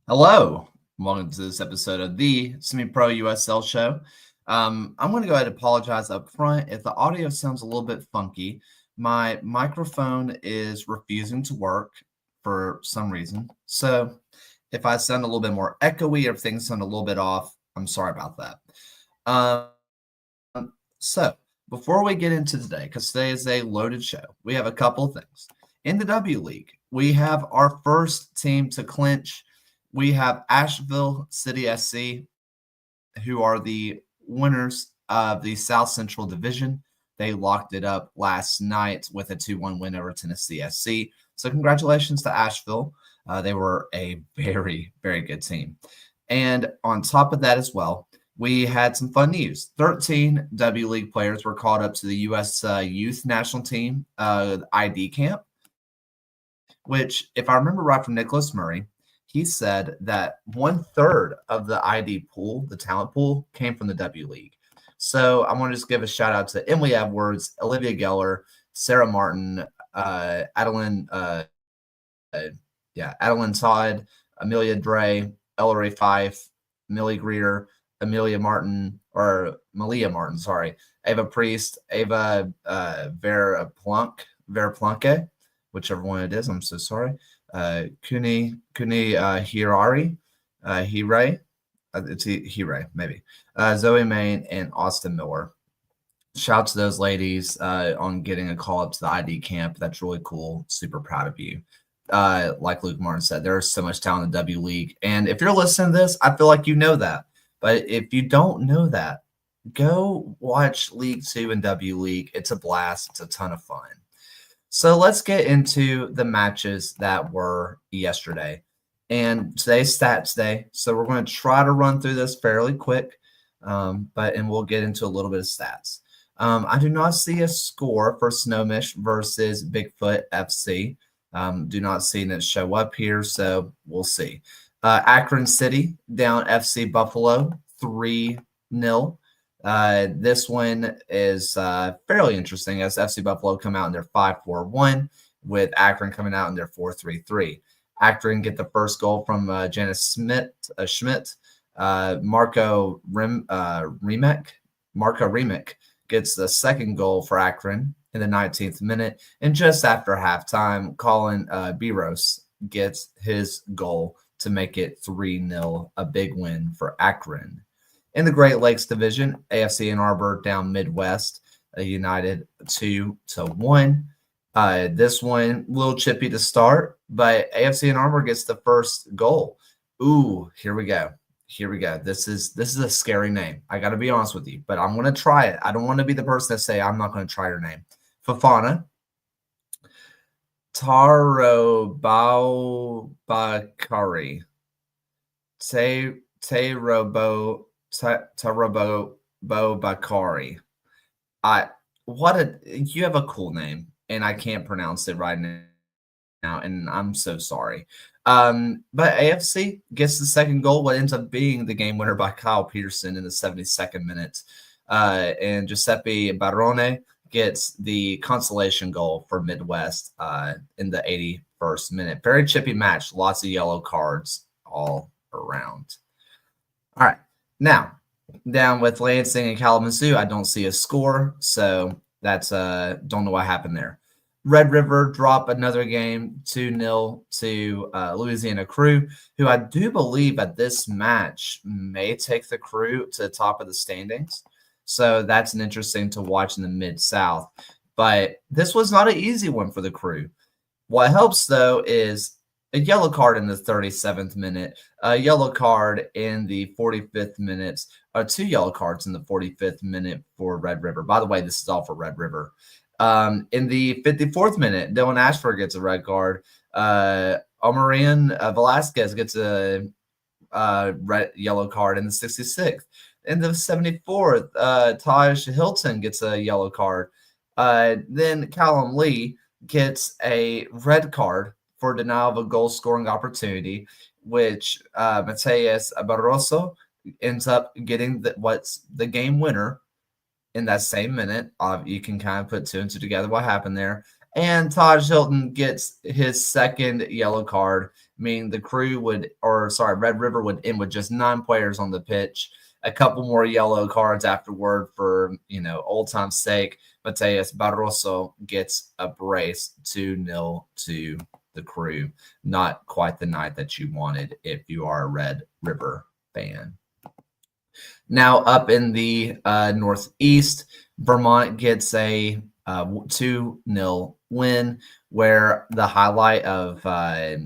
Hello, welcome to this episode of the Semi Pro USL Show. I'm going to go ahead and apologize up front if the audio sounds a little bit funky. My microphone is refusing to work for some reason. So if I sound a little bit more echoey or if things sound a little bit off, I'm sorry about that. So before we get into today, because today is a loaded show, we have a couple of things. In the W League, we have our first team to clinch. We have Asheville City SC, who are the winners of the South Central Division. They locked it up last night with a 2-1 win over Tennessee SC. So congratulations to Asheville. They were a very, very good team. And on top of that as well, we had some fun news. 13 W League players were called up to the U.S. Youth National Team ID camp, which, if I remember right from Nicholas Murray, he said that 1/3 of the ID pool, the talent pool, came from the W League. So I want to just give a shout out to Emily Edwards, Olivia Geller, Sarah Martin, Adeline Todd, Amelia Dre, Ellery Fife, Millie Greer, Malia Martin, Ava Priest, Ava Vera Plunke, whichever one it is. I'm so sorry. Kuni Hirari, Hire, it's Hire, maybe. Zoe Main and Austin Miller. Shout out to those ladies on getting a call up to the ID camp. That's really cool. Super proud of you. Like Luke Martin said, there's so much talent in the W League. And if you're listening to this, I feel like you know that. But if you don't know that, go watch League 2 and W League. It's a blast. It's a ton of fun. So let's get into the matches that were yesterday. And today's stats day. So we're going to try to run through this fairly quick, and we'll get into a little bit of stats. I do not see a score for Snowmish versus Bigfoot FC. Do not see it show up here, so we'll see. Akron City down FC Buffalo 3-0. This one is fairly interesting as FC Buffalo come out in their 5-4-1 with Akron coming out in their 4-3-3. Akron get the first goal from Janice Schmidt. Marco Remick gets the second goal for Akron in the 19th minute. And just after halftime, Colin Biros gets his goal to make it 3-0, a big win for Akron. In the Great Lakes Division, AFC Ann Arbor down Midwest United 2-1. This one, a little chippy to start, but AFC Ann Arbor gets the first goal. Ooh, here we go. This is a scary name. I got to be honest with you, but I'm going to try it. I don't want to be the person that say I'm not going to try your name. Fafana Tarobakari. Tarabo Bakari. You have a cool name, and I can't pronounce it right now, and I'm so sorry. But AFC gets the second goal, what ends up being the game winner by Kyle Peterson in the 72nd minute. And Giuseppe Barone gets the consolation goal for Midwest in the 81st minute. Very chippy match, lots of yellow cards all around. All right. Now, down with Lansing and Kalamazoo, I don't see a score, so that's don't know what happened there. Red River drop another game 2-0 to Louisiana Crew, who I do believe at this match may take the Crew to the top of the standings. So that's an interesting to watch in the Mid-South. But this was not an easy one for the Crew. What helps, though, is a yellow card in the 37th minute, a yellow card in the 45th minute, 2 yellow cards in the 45th minute for Red River. By the way, this is all for Red River. In the 54th minute, Dylan Ashford gets a red card. Omarian Velasquez gets a yellow card in the 66th. In the 74th, Taj Hilton gets a yellow card. Then Callum Lee gets a red card for denial of a goal-scoring opportunity, which Mateus Barroso ends up getting what's the game winner in that same minute. You can kind of put 2 and 2 together what happened there. And Taj Hilton gets his second yellow card, meaning the Crew Red River would end with just 9 players on the pitch. A couple more yellow cards afterward for, old time's sake. Mateus Barroso gets a brace 2-0 to the Crew. Not quite the night that you wanted if you are a Red River fan. Now up in the Northeast, Vermont gets a 2-0 win, where the highlight of I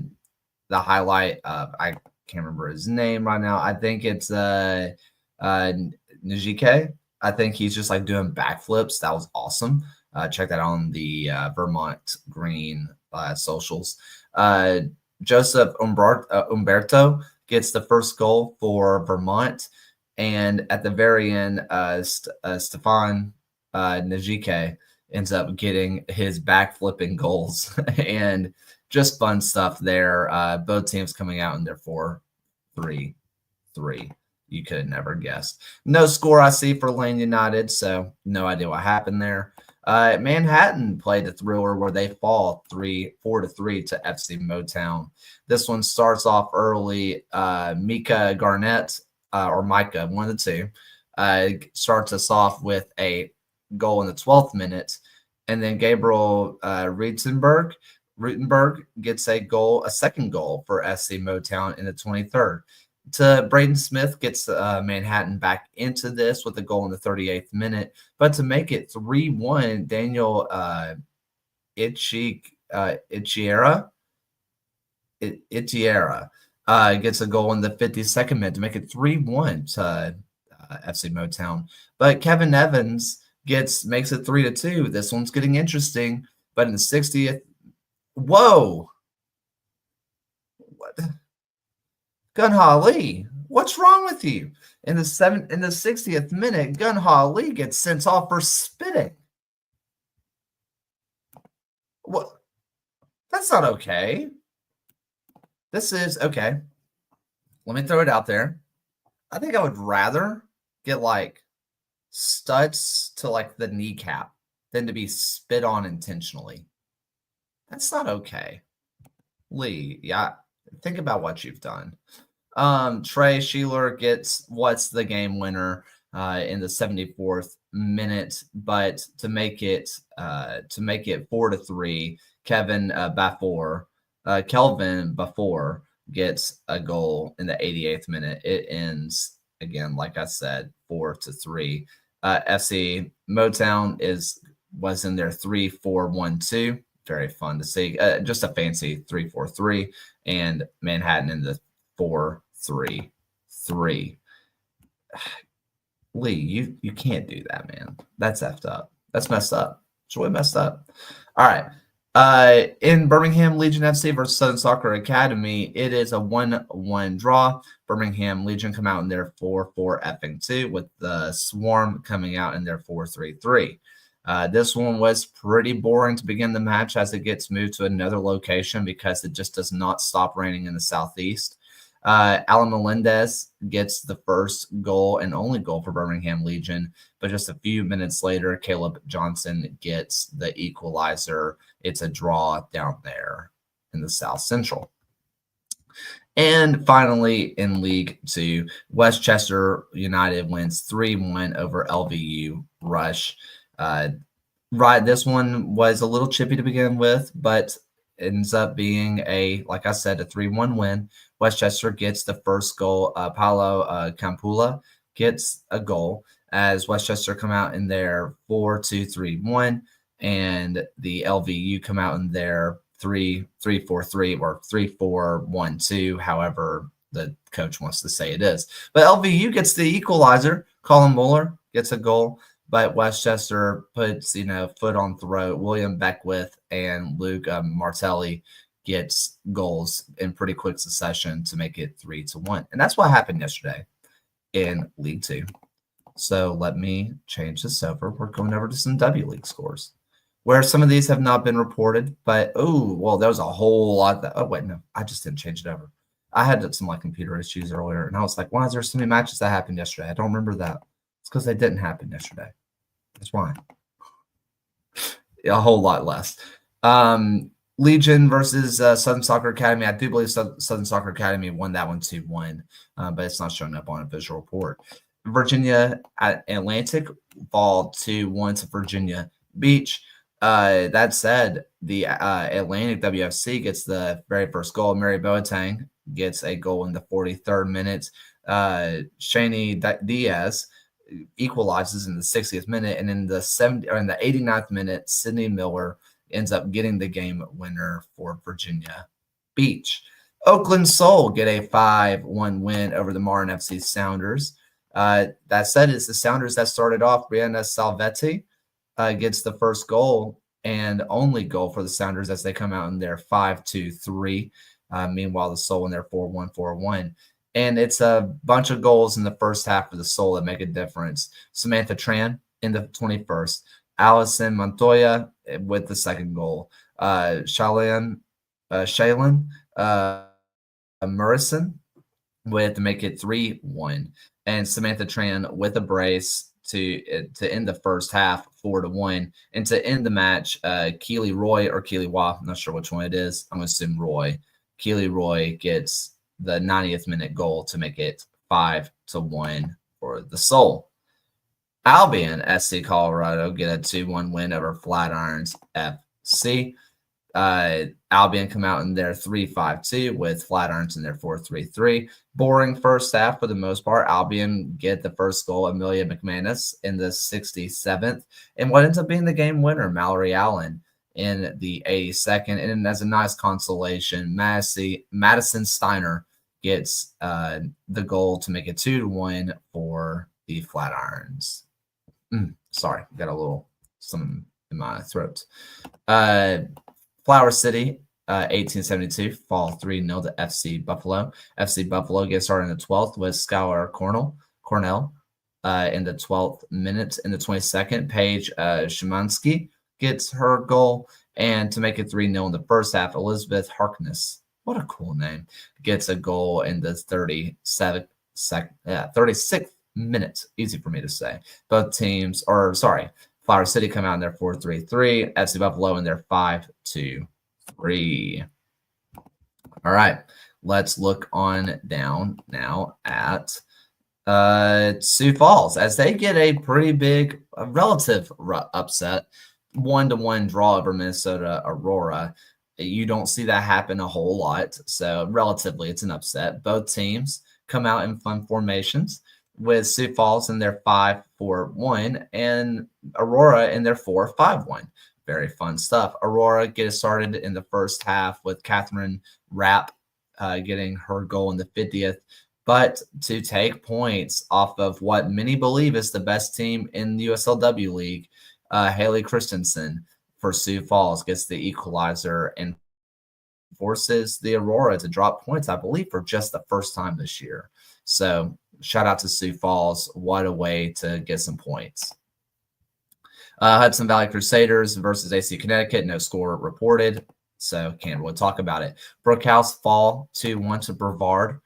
can't remember his name right now. I think it's Njike. I think he's just like doing backflips. That was awesome. Check that out on the Vermont Green socials. Joseph Umberto gets the first goal for Vermont. And at the very end, Stefan Njike ends up getting his backflipping goals and just fun stuff there. Both teams coming out in their 4-3-3. You could have never guessed. No score I see for Lane United, so no idea what happened there. Manhattan played a thriller where they fall 4-3 to FC Motown. This one starts off early. Mika Garnett, or Micah, one of the two, starts us off with a goal in the 12th minute. And then Gabriel Rutenberg gets a second goal for FC Motown in the 23rd. Braden Smith gets Manhattan back into this with a goal in the 38th minute. But to make it 3-1, Daniel Itchiera gets a goal in the 52nd minute to make it 3-1 to FC Motown. But Kevin Evans makes it 3-2. This one's getting interesting. But in the 60th, whoa! What? Gunha Lee, what's wrong with you? In the 60th minute, Gunha Lee gets sent off for spitting. What? That's not okay. This is okay. Let me throw it out there. I think I would rather get like studs to like the kneecap than to be spit on intentionally. That's not okay. Lee, yeah, think about what you've done. Trey Sheeler gets what's the game winner in the 74th minute, but to make it 4-3, Kelvin Bafor gets a goal in the 88th minute. It ends again, like I said, 4-3. FC Motown was in their 3-4-1-2. Very fun to see. Just a fancy 3-4-3, and Manhattan in the 4-3-3. Lee, you can't do that, man. That's effed up. That's messed up. It's really messed up. All right. In Birmingham, Legion FC versus Southern Soccer Academy, it is a 1-1 draw. Birmingham Legion come out in their 4-4-2, with the Swarm coming out in their 4-3-3. This one was pretty boring to begin the match as it gets moved to another location because it just does not stop raining in the southeast. Alan Melendez gets the first goal and only goal for Birmingham Legion, but just a few minutes later, Caleb Johnson gets the equalizer. It's a draw down there in the South Central. And finally, in League Two, Westchester United wins 3-1 over LVU Rush. This one was a little chippy to begin with, but ends up being like I said, a 3-1 win. Westchester gets the first goal. Paulo Campula gets a goal as Westchester come out in their 4-2-3-1, and the LVU come out in their 3-3-4-3 or 3-4-1-2, however the coach wants to say it is. But LVU gets the equalizer. Colin Muller gets a goal, but Westchester puts, foot on throat. William Beckwith and Luke Martelli gets goals in pretty quick succession to make it 3-1. And that's what happened yesterday in League Two. So let me change this over. We're going over to some W League scores, where some of these have not been reported. But, there was a whole lot. I just didn't change it over. I had some computer issues earlier, and I was like, why is there so many matches that happened yesterday? I don't remember that. It's because they didn't happen yesterday. That's why. A whole lot less. Legion versus Southern Soccer Academy. I do believe Southern Soccer Academy won that one 2-1, but it's not showing up on a visual report. Virginia Atlantic fall 2-1 to Virginia Beach. That said, the Atlantic WFC gets the very first goal. Mary Boateng gets a goal in the 43rd minute. Shani Diaz equalizes in the 60th minute, and in the 89th minute, Sydney Miller ends up getting the game winner for Virginia Beach. Oakland Soul get a 5-1 win over the Martin FC Sounders. That said, it's the Sounders that started off. Brianna Salvetti gets the first goal and only goal for the Sounders as they come out in their 5-2-3. Meanwhile, the Soul in their 4-1-4-1. And it's a bunch of goals in the first half of the Soul that make a difference. Samantha Tran in the 21st. Allison Montoya with the second goal. Shaylin Murrison with to make it 3-1. And Samantha Tran with a brace to end the first half 4-1. And to end the match, Keely Roy or Keely Wah, I'm not sure which one it is. I'm going to assume Roy. Keely Roy gets the 90th minute goal to make it 5-1 for the Soul. Albion SC Colorado get a 2-1 win over Flatirons FC. Albion come out in their 3-5-2 with Flatirons in their 4-3-3. Boring first half for the most part. Albion get the first goal, Amelia McManus, in the 67th. And what ends up being the game winner, Mallory Allen, in the 82nd. And as a nice consolation, Madison Steiner gets the goal to make it 2-1 for the Flatirons. Sorry, got a little something in my throat. Flower City, 1872, fall 3-0 to FC Buffalo. FC Buffalo gets started in the 12th with Skylar Cornell in the 12th minute. In the 22nd, Paige Szymanski gets her goal. And to make it 3-0 in the first half, Elizabeth Harkness, what a cool name, gets a goal in the 36th minute. Easy for me to say. Both teams, Flower City come out in their 4-3-3. FC Buffalo in their 5-2-3. All right, let's look on down now at Sioux Falls as they get a pretty big relative upset, 1-1 draw over Minnesota Aurora. You don't see that happen a whole lot, so relatively it's an upset. Both teams come out in fun formations, with Sioux Falls in their 5-4-1 and Aurora in their 4-5-1. Very fun stuff. Aurora gets started in the first half with Catherine Rapp getting her goal in the 50th. But to take points off of what many believe is the best team in the USLW League, Haley Christensen for Sioux Falls gets the equalizer and forces the Aurora to drop points, I believe, for just the first time this year. So shout out to Sioux Falls. What a way to get some points. Hudson Valley Crusaders versus AC Connecticut. No score reported, so can't really talk about it. Brookhouse fall 2-1 to Brevard,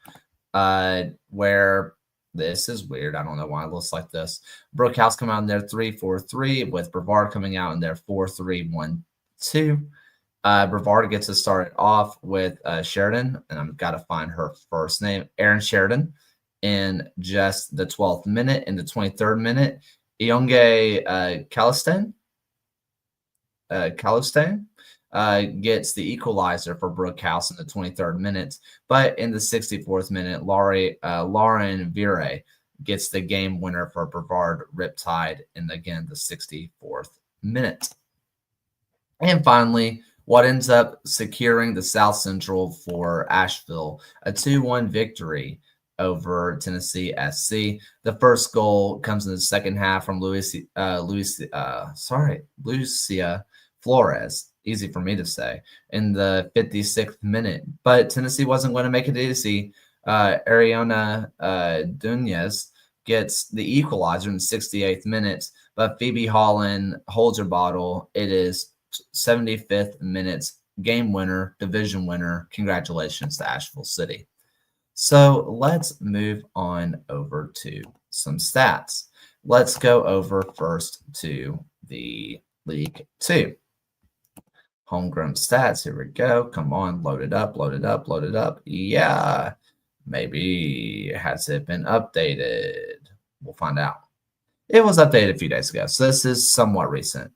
where this is weird. I don't know why it looks like this. Brookhouse come out in their 3-4-3 with Brevard coming out in their 4-3-1-2. Brevard gets to start off with Sheridan, and I've got to find her first name, Erin Sheridan, in just the 12th minute. In the 23rd minute, Ionge Calistane gets the equalizer for Brookhouse in the 23rd minute. But in the 64th minute, Lauren Vire gets the game winner for Brevard Riptide in, again, the 64th minute. And finally, what ends up securing the South Central for Asheville, a 2-1 victory over Tennessee SC. The first goal comes in the second half from Lucia Flores. Easy for me to say, in the 56th minute. But Tennessee wasn't going to make it easy. Ariana Dunez gets the equalizer in the 68th minute, but Phoebe Holland holds her bottle. It is 75th minutes, game winner, division winner. Congratulations to Asheville City. So let's move on over to some stats. Let's go over first to the League Two. Homegrown stats. Here we go. Come on, load it up, load it up, load it up. Yeah. Maybe has it been updated? We'll find out. It was updated a few days ago, so this is somewhat recent.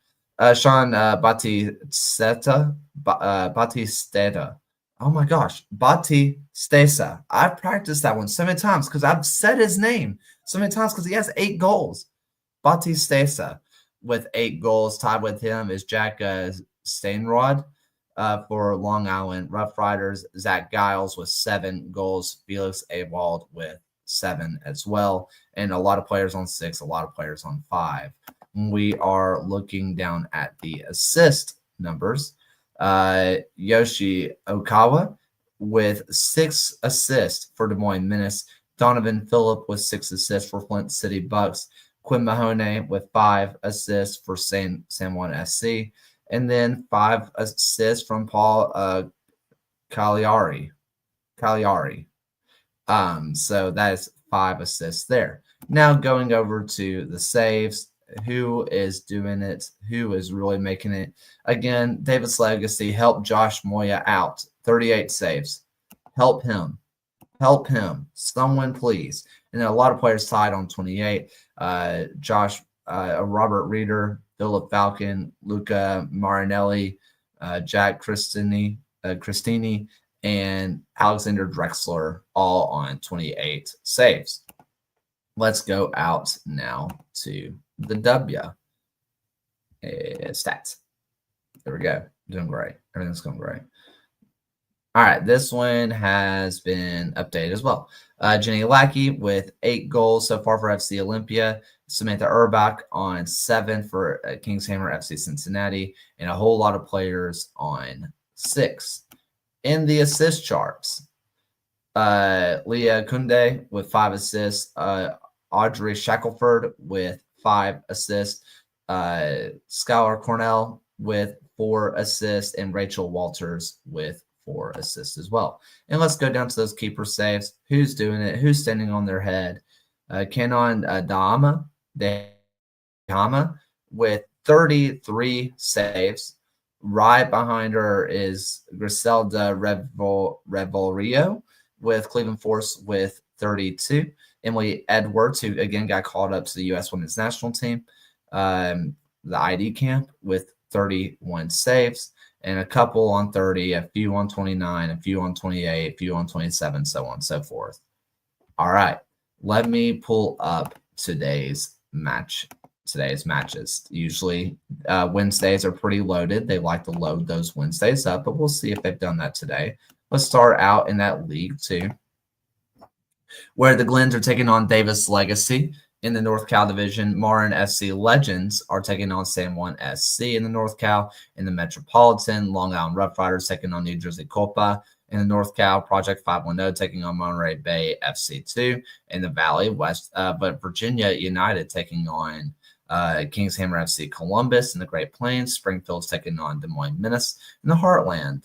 Sean Batisteta. Oh my gosh, Batistesa. I've practiced that one so many times because I've said his name so many times because he has 8 goals. Batistesa with 8 goals. Tied with him is Jack Steinrod for Long Island Rough Riders. Zach Giles with 7 goals. Felix Awald with 7 as well. And a lot of players on 6, a lot of players on 5. We are looking down at the assist numbers. Yoshi Okawa with 6 assists for Des Moines Menace. Donovan Phillip with 6 assists for Flint City Bucks. Quinn Mahoney with 5 assists for San Juan SC. And then 5 assists from Paul Cagliari. So that is 5 assists there. Now going over to the saves. Who is doing it? Who is really making it? Again, Davis Legacy helped Josh Moya out. 38 saves. Help him. Help him. Someone, please. And then a lot of players tied on 28. Robert Reeder, Philip Falcon, Luca Marinelli, Jack Christini, and Alexander Drexler, all on 28 saves. Let's go out now to the W stats. There we go. Doing great. Everything's going great. All right. This one has been updated as well. Jenny Lackey with 8 goals so far for FC Olympia. Samantha Urbach on 7 for Kingshammer FC Cincinnati. And a whole lot of players on 6. In the assist charts, Leah Kunde with 5 assists. Audrey Shackelford with 5 assists. Skylar Cornell with 4 assists. And Rachel Walters with 4 assists as well. And let's go down to those keeper saves. Who's doing it? Who's standing on their head? Kenon Dahama with 33 saves. Right behind her is Griselda Revolrio with Cleveland Force with 32. Emily Edwards, who again got called up to the U.S. Women's National Team, the ID camp with 31 saves, and a couple on 30, a few on 29, a few on 28, a few on 27, so on and so forth. All right, let me pull up today's matches. Usually Wednesdays are pretty loaded. They like to load those Wednesdays up, but we'll see if they've done that today. Let's start out in that League 2, where the Glens are taking on Davis Legacy. In the North Cal division, Marin FC Legends are taking on San Juan SC in the North Cal. In the Metropolitan, Long Island Rough Riders taking on New Jersey Copa. In the North Cal, Project 510 taking on Monterey Bay FC2. In the Valley West, but Virginia United taking on Kingshammer FC Columbus. In the Great Plains, Springfield's taking on Des Moines Menace. In the Heartland,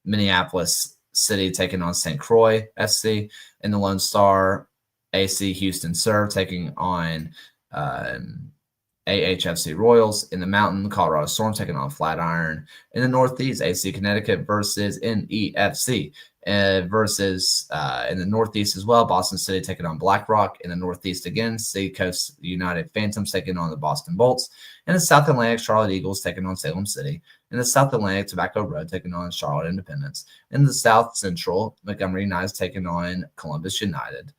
Minneapolis City taking on St. Croix SC. In the Lone Star, AC Houston Serve taking on AHFC Royals. In the Mountain, Colorado Storm taking on Flatiron. In the Northeast, AC Connecticut versus NEFC. Versus in the Northeast as well, Boston City taking on BlackRock. In the Northeast again, Seacoast United Phantoms taking on the Boston Bolts. In the South Atlantic, Charlotte Eagles taking on Salem City. In the South Atlantic, Tobacco Road taking on Charlotte Independence. In the South Central, Montgomery United taking on Columbus United.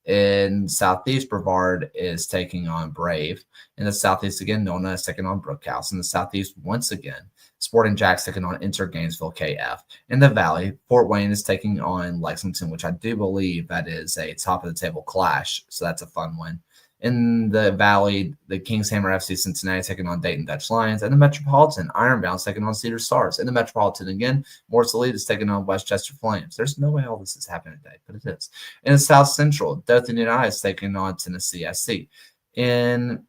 In Southeast, Brevard is taking on Brave. In the Southeast again, Nona is taking on Brookhouse. In the Southeast, once again, Sporting Jack's taking on Inter Gainesville KF. In the Valley, Fort Wayne is taking on Lexington, which I do believe that is a top-of-the-table clash, so that's a fun one. In the Valley, the Kingshammer FC Cincinnati taking on Dayton Dutch Lions. And the Metropolitan, Ironbound's taking on Cedar Stars. In the Metropolitan again, Morris Elite is taking on Westchester Flames. There's no way all this is happening today, but it is. In the South Central, Dothan United is taking on Tennessee SC. In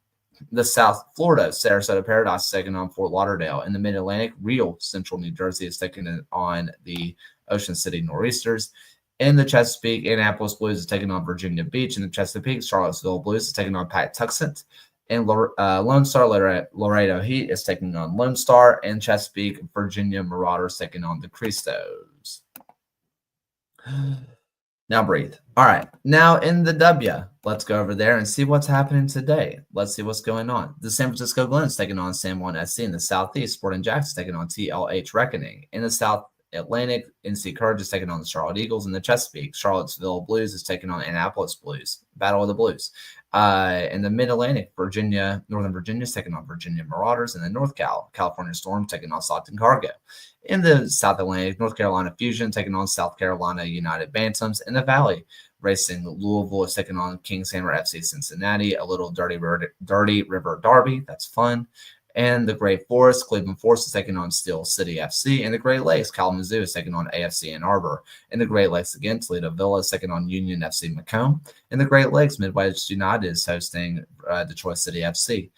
the South Florida, Sarasota Paradise is taking on Fort Lauderdale. In the Mid-Atlantic, Real Central New Jersey is taking on the Ocean City Nor'easters. In the Chesapeake, Annapolis Blues is taking on Virginia Beach. In the Chesapeake, Charlottesville Blues is taking on Patuxent. And Lone Star Laredo Heat is taking on Lone Star, and Chesapeake Virginia Marauders taking on the Cristos. Now breathe. All right. Now in the W, let's go over there and see what's happening today. Let's see what's going on. The San Francisco Glens taking on San Juan SC. In the Southeast, Sporting Jackson taking on TLH Reckoning. In the South Atlantic, NC Courage is taking on the Charlotte Eagles. In the Chesapeake, Charlottesville Blues is taking on Annapolis Blues. Battle of the Blues. In the Mid-Atlantic, Northern Virginia is taking on Virginia Marauders. In the North California Storm taking on Stockton Cargo. In the South Atlantic, North Carolina Fusion taking on South Carolina United Bantams. In the Valley, Racing Louisville is taking on Kings Hammer FC Cincinnati. A little Dirty River Derby. That's fun. And the Great Forest, Cleveland Forest is taking on Steel City FC. And the Great Lakes, Kalamazoo is taking on AFC Ann Arbor. In the Great Lakes again, Toledo Villa is taking on Union FC Macomb. In the Great Lakes, Midwest United is hosting Detroit City FC.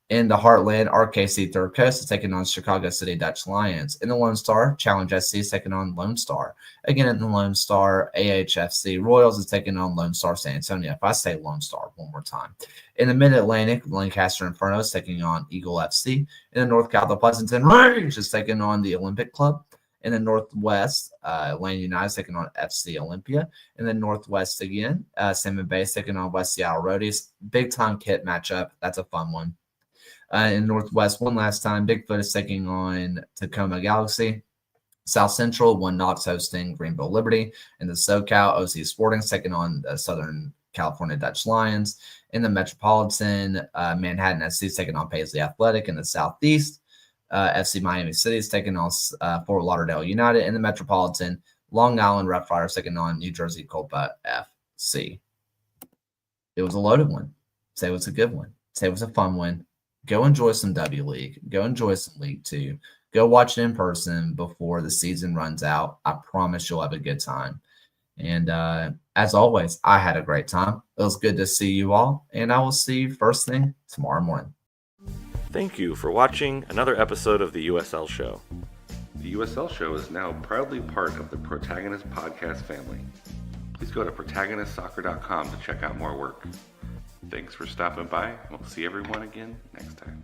In the Heartland, RKC Third Coast is taking on Chicago City Dutch Lions. In the Lone Star, Challenge SC is taking on Lone Star. Again, in the Lone Star, AHFC Royals is taking on Lone Star San Antonio. If I say Lone Star one more time. In the Mid-Atlantic, Lancaster Inferno is taking on Eagle FC. In the North Cal, the Pleasanton Range is taking on the Olympic Club. In the Northwest, Atlanta United is taking on FC Olympia. In the Northwest again, Salmon Bay is taking on West Seattle Roadies. Big-time kit matchup. That's a fun one. In Northwest, one last time, Bigfoot is taking on Tacoma Galaxy. South Central, One Knox hosting Greenville Liberty. In the SoCal, OC Sporting is taking on the Southern California Dutch Lions. In the Metropolitan, Manhattan SC is taking on Paisley Athletic. In the Southeast, FC Miami City is taking on Fort Lauderdale United. In the Metropolitan, Long Island Red Fire is taking on New Jersey Colpa FC. It was a loaded one. Say it was a good one. Say it was a fun one. Go enjoy some W League. Go enjoy some League 2. Go watch it in person before the season runs out. I promise you'll have a good time. And as always, I had a great time. It was good to see you all, and I will see you first thing tomorrow morning. Thank you for watching another episode of the USL Show. The USL Show is now proudly part of the Protagonist podcast family. Please go to protagonistsoccer.com to check out more work. Thanks for stopping by. We'll see everyone again next time.